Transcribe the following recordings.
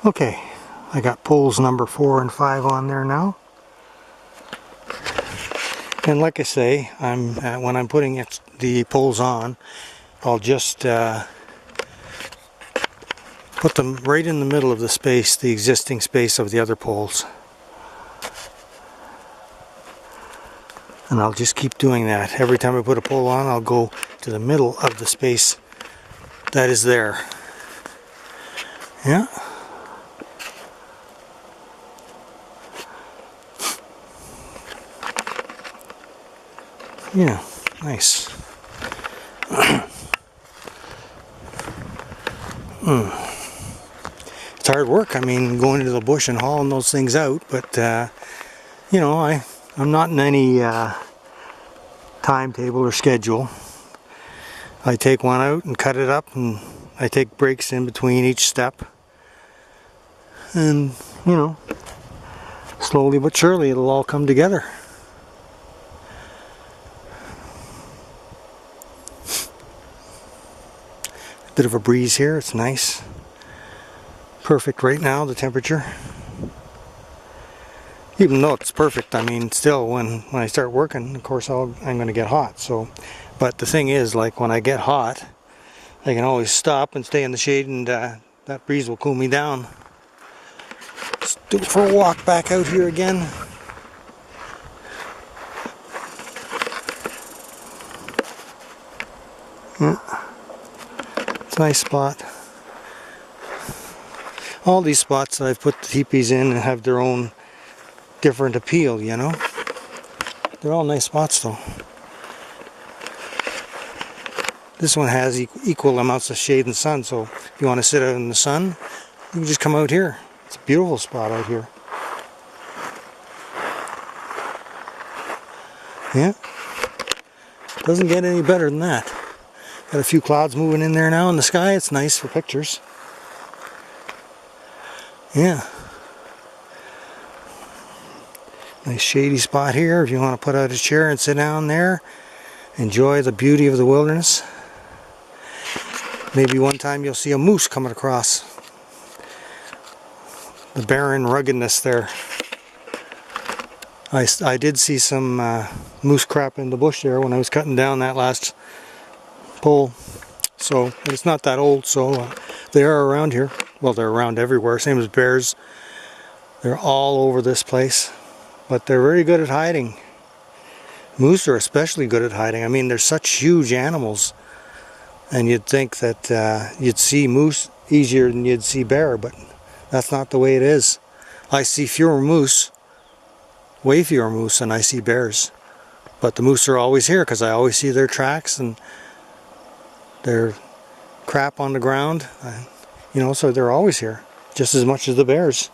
Okay, I got poles number 4 and 5 on there now. And like I say, when I'm putting the poles on, I'll just put them right in the middle of the space, the existing space of the other poles. And I'll just keep doing that. Every time I put a pole on, I'll go to the middle of the space that is there. Yeah. Yeah, nice. It's hard work, I mean, going into the bush and hauling those things out, but you know, I'm not in any timetable or schedule. I take one out and cut it up, and I take breaks in between each step, and you know, slowly but surely it'll all come together. Bit of a breeze here, it's nice. Perfect right now, the temperature. Even though it's perfect, I mean, still when I start working, of course I'm going to get hot. So, but the thing is, like when I get hot, I can always stop and stay in the shade, and that breeze will cool me down. Let's do it for a walk back out here again. Yeah. It's a nice spot. All these spots that I've put the teepees in have their own different appeal, you know. They're all nice spots though. This one has equal amounts of shade and sun, so if you want to sit out in the sun, you can just come out here. It's a beautiful spot out here. Yeah. Doesn't get any better than that. Got a few clouds moving in there now in the sky. It's nice for pictures. Yeah. Nice shady spot here if you want to put out a chair and sit down there. Enjoy the beauty of the wilderness. Maybe one time you'll see a moose coming across the barren ruggedness there. I did see some moose crap in the bush there when I was cutting down that last pole. So it's not that old, so they are around here. Well, they're around everywhere, same as bears. They're all over this place, but they're very good at hiding. Moose are especially good at hiding. I mean, they're such huge animals, and you'd think that you'd see moose easier than you'd see bear, but that's not the way it is. I see fewer moose, way fewer moose than I see bears. But the moose are always here because I always see their tracks and their crap on the ground. You know, so they're always here, just as much as the bears.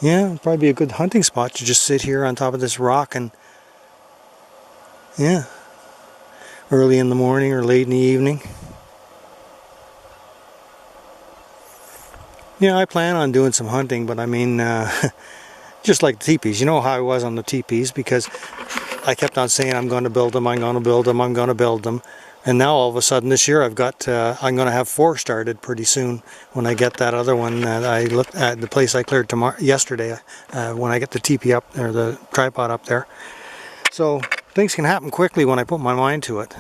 Yeah, it'd probably be a good hunting spot to just sit here on top of this rock and, yeah, early in the morning or late in the evening. Yeah, I plan on doing some hunting, but I mean, just like the teepees. You know how I was on the teepees, because I kept on saying I'm going to build them, I'm going to build them, I'm going to build them. And now all of a sudden this year I've got, I'm going to have 4 started pretty soon when I get that other one that I looked at, the place I cleared yesterday, when I get the teepee up, or the tripod up there. So things can happen quickly when I put my mind to it.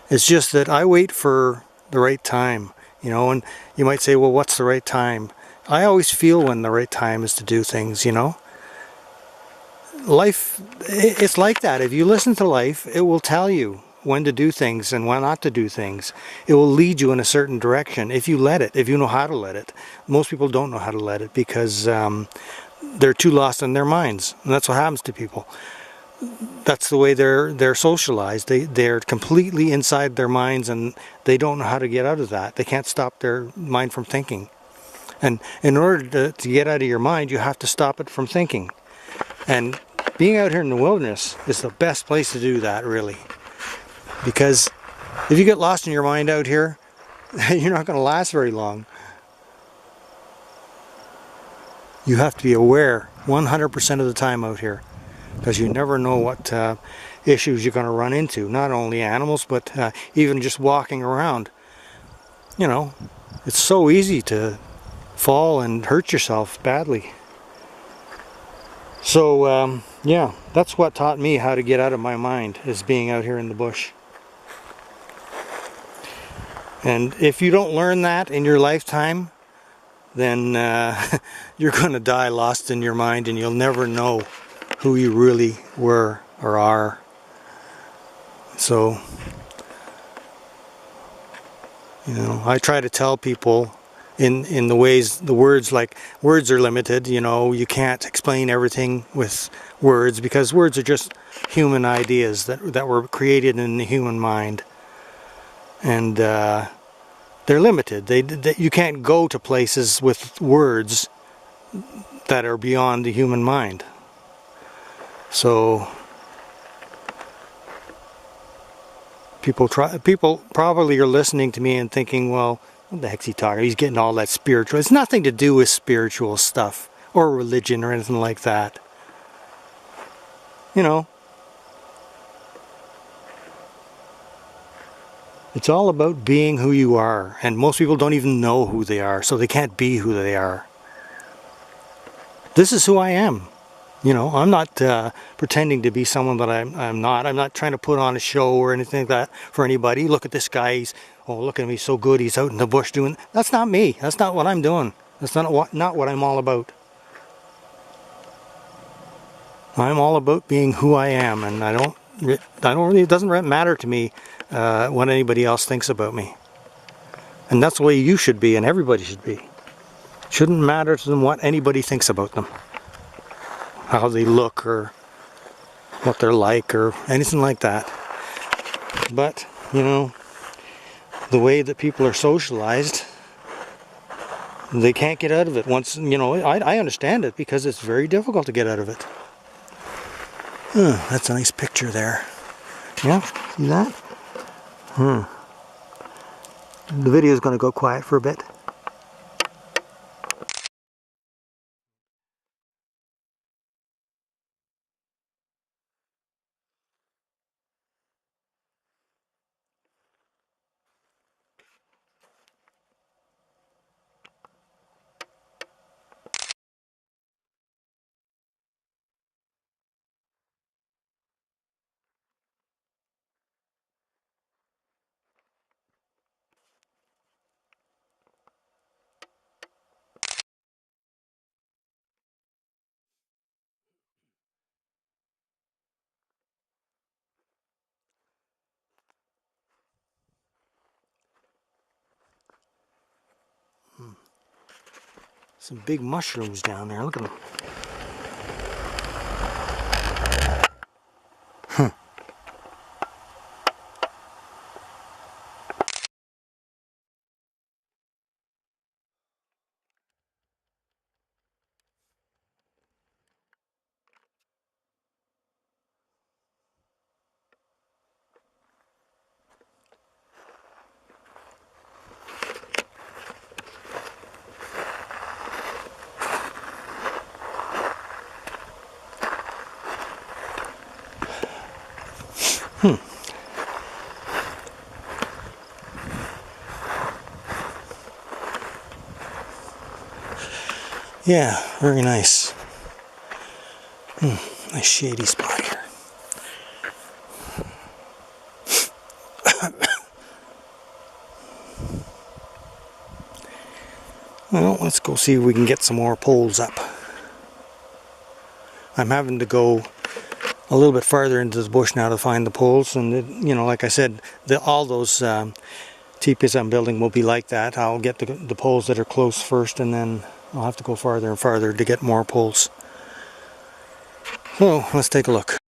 It's just that I wait for the right time, you know, and you might say, well, what's the right time? I always feel when the right time is to do things, you know. Life, it's like that. If you listen to life, it will tell you when to do things and when not to do things. It will lead you in a certain direction if you let it, if you know how to let it. Most people don't know how to let it because they're too lost in their minds, and that's what happens to people. That's the way they're socialized. They're completely inside their minds, and they don't know how to get out of that. They can't stop their mind from thinking. And in order to get out of your mind, you have to stop it from thinking. And being out here in the wilderness is the best place to do that, really. Because if you get lost in your mind out here, you're not going to last very long. You have to be aware 100% of the time out here, because you never know what issues you're going to run into. Not only animals, but even just walking around. you know, it's so easy to fall and hurt yourself badly. So yeah, that's what taught me how to get out of my mind, is being out here in the bush. And if you don't learn that in your lifetime, then you're going to die lost in your mind, and you'll never know who you really were or are. So, you know, I try to tell people in the words, like, words are limited, you know, you can't explain everything with words, because words are just human ideas that were created in the human mind. And they're limited. You can't go to places with words that are beyond the human mind. So people probably are listening to me and thinking, well, what the heck's he talking? He's getting all that spiritual. It's nothing to do with spiritual stuff or religion or anything like that. You know, it's all about being who you are, and most people don't even know who they are, so they can't be who they are. This is who I am. You know, I'm not pretending to be someone that I'm not. I'm not trying to put on a show or anything like that for anybody. Look at this guy. Oh, look at him. He's so good. He's out in the bush doing... That's not me. That's not what I'm doing. That's not what I'm all about. I'm all about being who I am, and it doesn't matter to me what anybody else thinks about me. And that's the way you should be, and everybody should be. It shouldn't matter to them what anybody thinks about them, how they look, or what they're like, or anything like that. But, you know, the way that people are socialized, they can't get out of it. Once, you know, I understand it, because it's very difficult to get out of it. That's a nice picture there. Yeah, see that? The video is going to go quiet for a bit. Some big mushrooms down there. Look at them. Yeah, very nice. Nice shady spot here. Well, let's go see if we can get some more poles up. I'm having to go a little bit farther into the bush now to find the poles, and you know, like I said, all those teepees I'm building will be like that. I'll get the poles that are close first, and then I'll have to go farther and farther to get more poles. So let's take a look.